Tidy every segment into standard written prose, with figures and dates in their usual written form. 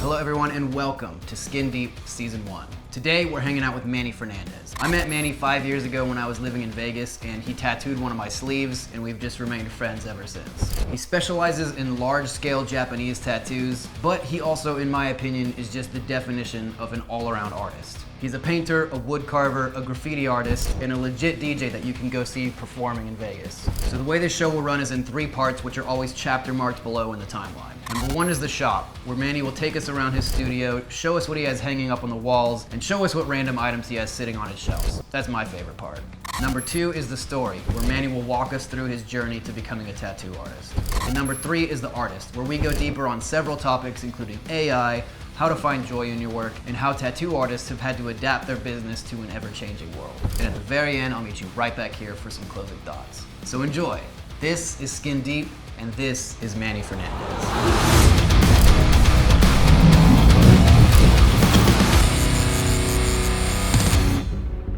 Hello everyone and welcome to Skin Deep Season 1. Today we're hanging out with Manny Fernandez. I met Manny 5 years ago when I was living in Vegas and he tattooed one of my sleeves and we've just remained friends ever since. He specializes in large-scale Japanese tattoos, but he also, in my opinion, is just the definition of an all-around artist. He's a painter, a wood carver, a graffiti artist, and a legit DJ that you can go see performing in Vegas. So the way this show will run is in 3 parts, which are always chapter marked below in the timeline. Number 1 is the shop, where Manny will take us around his studio, show us what he has hanging up on the walls, and show us what random items he has sitting on his shelves. That's my favorite part. Number 2 is the story, where Manny will walk us through his journey to becoming a tattoo artist. And number 3 is the artist, where we go deeper on several topics including AI, how to find joy in your work, and how tattoo artists have had to adapt their business to an ever-changing world. And at the very end, I'll meet you right back here for some closing thoughts. So enjoy. This is Skin Deep, and this is Manny Fernandez.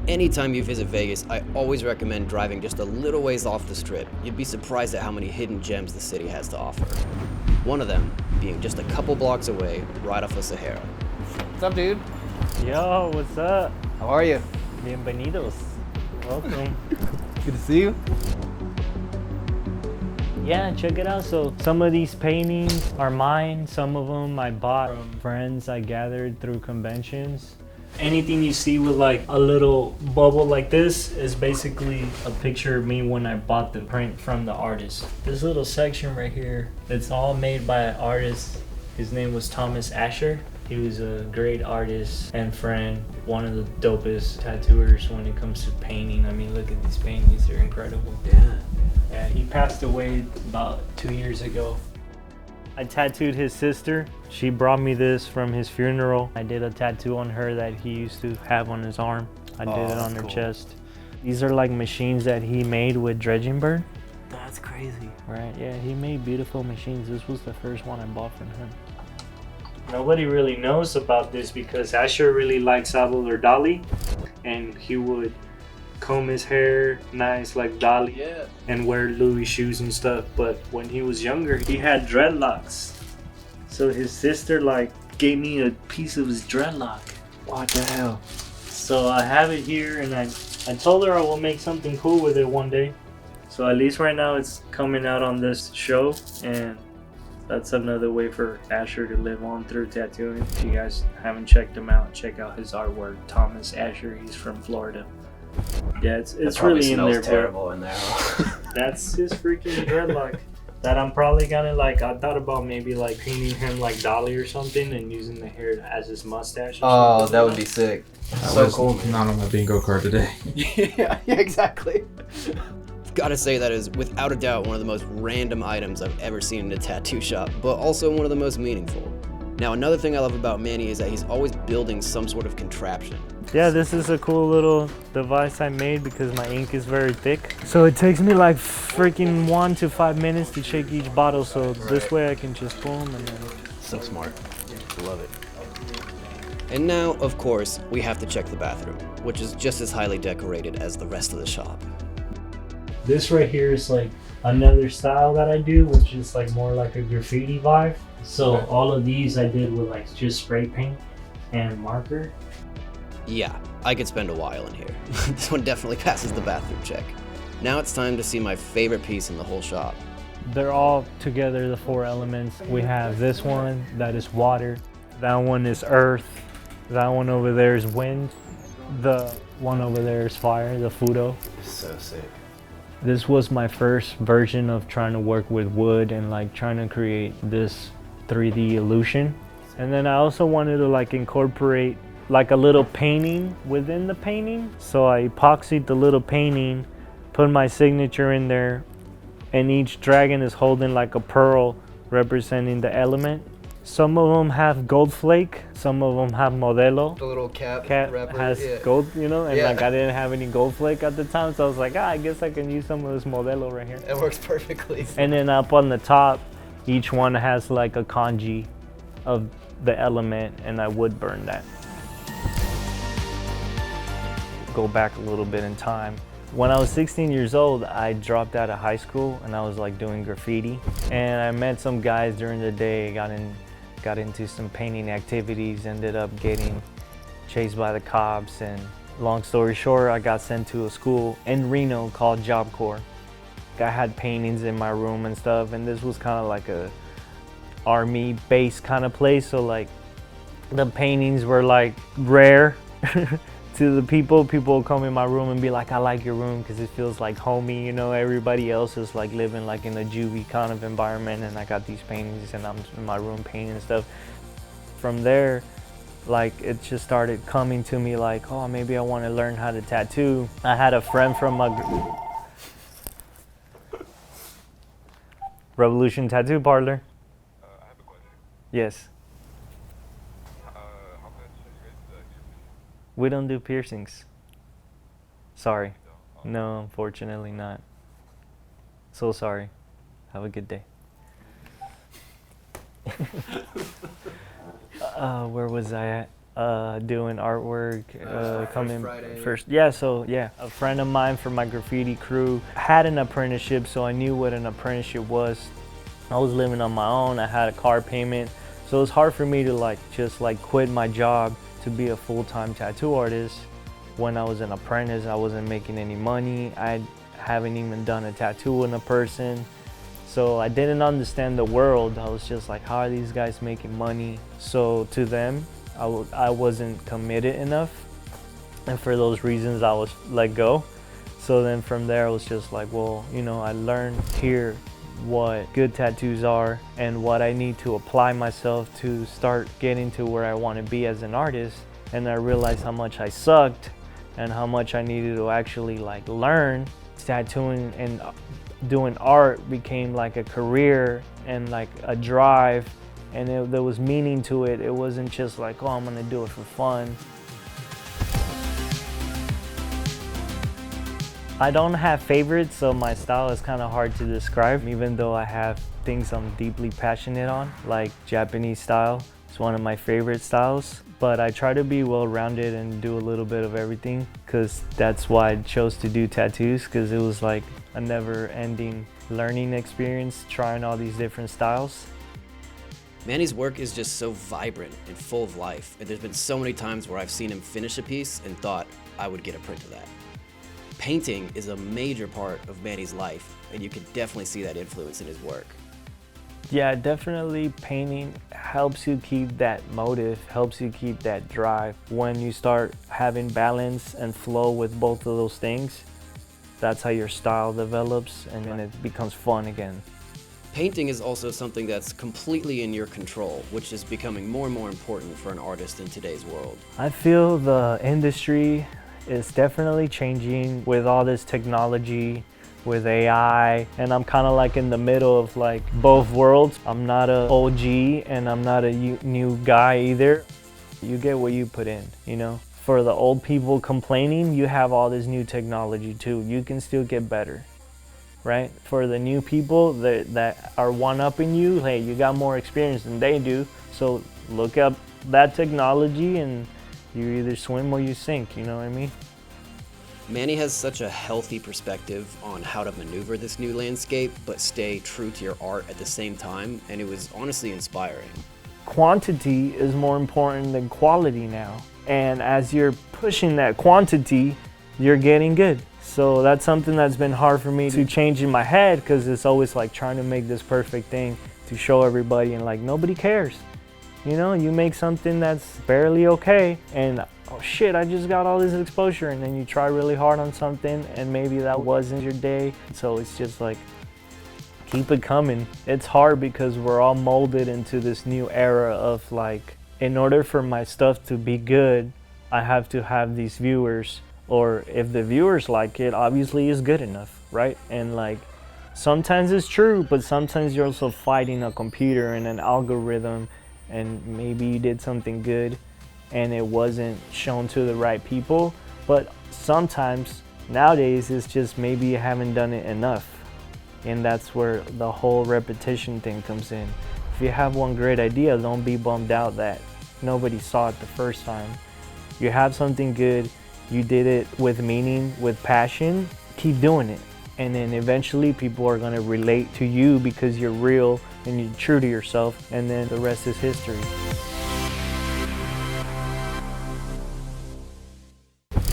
Anytime you visit Vegas, I always recommend driving just a little ways off the strip. You'd be surprised at how many hidden gems the city has to offer. One of them being just a couple blocks away, right off of Sahara. What's up, dude? Yo, what's up? How are you? Bienvenidos. Welcome. Good to see you. Yeah, check it out. So some of these paintings are mine. Some of them I bought from friends I gathered through conventions. Anything you see with like a little bubble like this is basically a picture of me when I bought the print from the artist. This little section right here, it's all made by an artist. His name was Thomas Asher. He was a great artist and friend, one of the dopest tattooers when it comes to painting. I mean, look at these paintings, they're incredible. Yeah, he passed away about 2 years ago. I tattooed his sister. She brought me this from his funeral. I did a tattoo on her that he used to have on his arm. I did it on her chest. These are like machines that he made with dredging bird. That's crazy. Right, yeah, he made beautiful machines. This was the first one I bought from him. Nobody really knows about this because Asher really liked Salvador Dali, and he would comb his hair nice like Dali and wear Louis shoes and stuff. But when he was younger, he had dreadlocks. So his sister like gave me a piece of his dreadlock. What the hell? So I have it here, and I told her I will make something cool with it one day. So at least right now it's coming out on this show, and that's another way for Asher to live on through tattooing. If you guys haven't checked him out, check out his artwork. Thomas Asher, he's from Florida. Yeah, it's really in there, terrible in there. That's his freaking dreadlock. That I'm probably gonna like. I thought about maybe like painting him like Dolly or something and using the hair as his mustache. Oh, that would be sick. So cool, man. Not on my bingo card today. yeah, exactly. Gotta say that is without a doubt one of the most random items I've ever seen in a tattoo shop, but also one of the most meaningful. Now, another thing I love about Manny is that he's always building some sort of contraption. Yeah, this is a cool little device I made because my ink is very thick. So it takes me like freaking 1 to 5 minutes to shake each bottle. So this way I can just boom and then. So smart. Love it. And now, of course, we have to check the bathroom, which is just as highly decorated as the rest of the shop. This right here is like another style that I do, which is like more like a graffiti vibe. So all of these I did with like just spray paint and marker. Yeah, I could spend a while in here. This one definitely passes the bathroom check. Now it's time to see my favorite piece in the whole shop. They're all together, the 4 elements. We have this one that is water, that one is earth, that one over there is wind, the one over there is fire, the Fudo. So sick. This was my first version of trying to work with wood and like trying to create this 3D illusion. And then I also wanted to like incorporate like a little painting within the painting. So I epoxied the little painting, put my signature in there, and each dragon is holding like a pearl representing the element. Some of them have gold flake, some of them have modelo. The little cap wrapper, has gold, you know, and like I didn't have any gold flake at the time, so I was like, I guess I can use some of this modelo right here. It works perfectly. And then up on the top, each one has like a kanji of the element, and I would burn that. Go back a little bit in time. When I was 16 years old, I dropped out of high school and I was like doing graffiti. And I met some guys during the day, got got into some painting activities, ended up getting chased by the cops, and long story short, I got sent to a school in Reno called Job Corps. I had paintings in my room and stuff, and this was kind of like a army base kind of place, so like the paintings were like rare to the people. People would come in my room and be like, I like your room because it feels like homey, you know, everybody else is like living like in a juvie kind of environment, and I got these paintings and I'm in my room painting and stuff. From there, like it just started coming to me like, oh, maybe I want to learn how to tattoo. I had a friend from my Revolution Tattoo Parlor. I have a question. Yes. How much are you guys do? We don't do piercings. Sorry. No. No, unfortunately not. So sorry. Have a good day. Where was I at? Doing artwork, coming Friday. first. Yeah, so yeah, a friend of mine from my graffiti crew had an apprenticeship, so I knew what an apprenticeship was. I was living on my own. I had a car payment, so it was hard for me to just quit my job to be a full-time tattoo artist. When I was an apprentice, I wasn't making any money. I haven't even done a tattoo on a person. So I didn't understand the world. I was just like, how are these guys making money? So to them, I wasn't committed enough. And for those reasons, I was let go. So then from there, I was just like, well, you know, I learned here what good tattoos are and what I need to apply myself to start getting to where I want to be as an artist. And I realized how much I sucked and how much I needed to actually like learn. Tattooing and doing art became like a career and like a drive, and there was meaning to it. It wasn't just like, oh, I'm gonna do it for fun. I don't have favorites, so my style is kind of hard to describe, even though I have things I'm deeply passionate on, like Japanese style. It's one of my favorite styles, but I try to be well-rounded and do a little bit of everything, because that's why I chose to do tattoos, because it was like a never-ending learning experience, trying all these different styles. Manny's work is just so vibrant and full of life, and there's been so many times where I've seen him finish a piece and thought I would get a print of that. Painting is a major part of Manny's life, and you can definitely see that influence in his work. Yeah, definitely painting helps you keep that motive, helps you keep that drive. When you start having balance and flow with both of those things, that's how your style develops and then it becomes fun again. Painting is also something that's completely in your control, which is becoming more and more important for an artist in today's world. I feel the industry is definitely changing with all this technology, with AI, and I'm kind of like in the middle of like both worlds. I'm not a OG and I'm not a new guy either. You get what you put in, you know? For the old people complaining, you have all this new technology too. You can still get better, right? For the new people that are one-upping you, hey, you got more experience than they do, so look up that technology and you either swim or you sink, you know what I mean? Manny has such a healthy perspective on how to maneuver this new landscape, but stay true to your art at the same time, and it was honestly inspiring. Quantity is more important than quality now. And as you're pushing that quantity, you're getting good. So that's something that's been hard for me to change in my head, because it's always like trying to make this perfect thing to show everybody, and like nobody cares. You know, you make something that's barely okay and oh shit, I just got all this exposure, and then you try really hard on something and maybe that wasn't your day. So it's just like, keep it coming. It's hard because we're all molded into this new era of like, in order for my stuff to be good, I have to have these viewers, or if the viewers like it, obviously it's good enough, right? And like, sometimes it's true, but sometimes you're also fighting a computer and an algorithm, and maybe you did something good and it wasn't shown to the right people. But sometimes nowadays it's just maybe you haven't done it enough, and that's where the whole repetition thing comes in. If you have one great idea, don't be bummed out that nobody saw it the first time. You have something good, you did it with meaning, with passion, keep doing it. And then eventually people are gonna relate to you because you're real and you're true to yourself, and then the rest is history.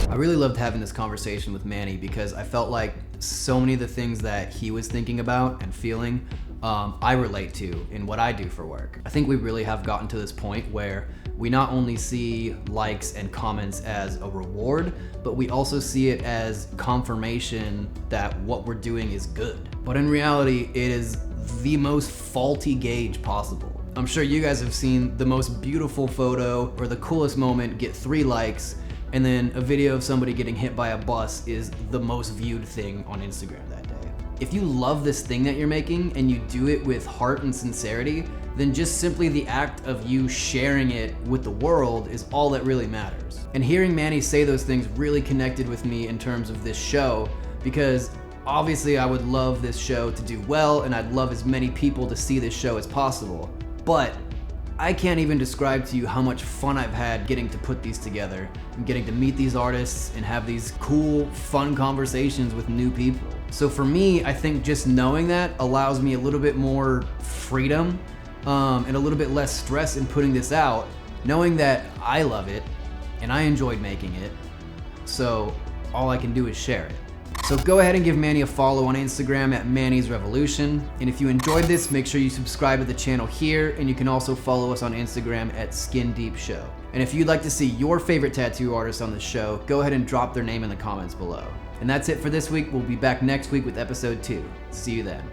I really loved having this conversation with Manny because I felt like so many of the things that he was thinking about and feeling, I relate to in what I do for work. I think we really have gotten to this point where we not only see likes and comments as a reward, but we also see it as confirmation that what we're doing is good. But in reality, it is the most faulty gauge possible. I'm sure you guys have seen the most beautiful photo or the coolest moment get 3 likes, and then a video of somebody getting hit by a bus is the most viewed thing on Instagram that day. If you love this thing that you're making and you do it with heart and sincerity, then just simply the act of you sharing it with the world is all that really matters. And hearing Manny say those things really connected with me in terms of this show, because obviously I would love this show to do well and I'd love as many people to see this show as possible. But I can't even describe to you how much fun I've had getting to put these together and getting to meet these artists and have these cool, fun conversations with new people. So for me, I think just knowing that allows me a little bit more freedom and a little bit less stress in putting this out, knowing that I love it and I enjoyed making it. So all I can do is share it. So go ahead and give Manny a follow on Instagram at Manny's Revolution. And if you enjoyed this, make sure you subscribe to the channel here, and you can also follow us on Instagram at Skin Deep Show. And if you'd like to see your favorite tattoo artist on the show, go ahead and drop their name in the comments below. And that's it for this week. We'll be back next week with episode 2. See you then.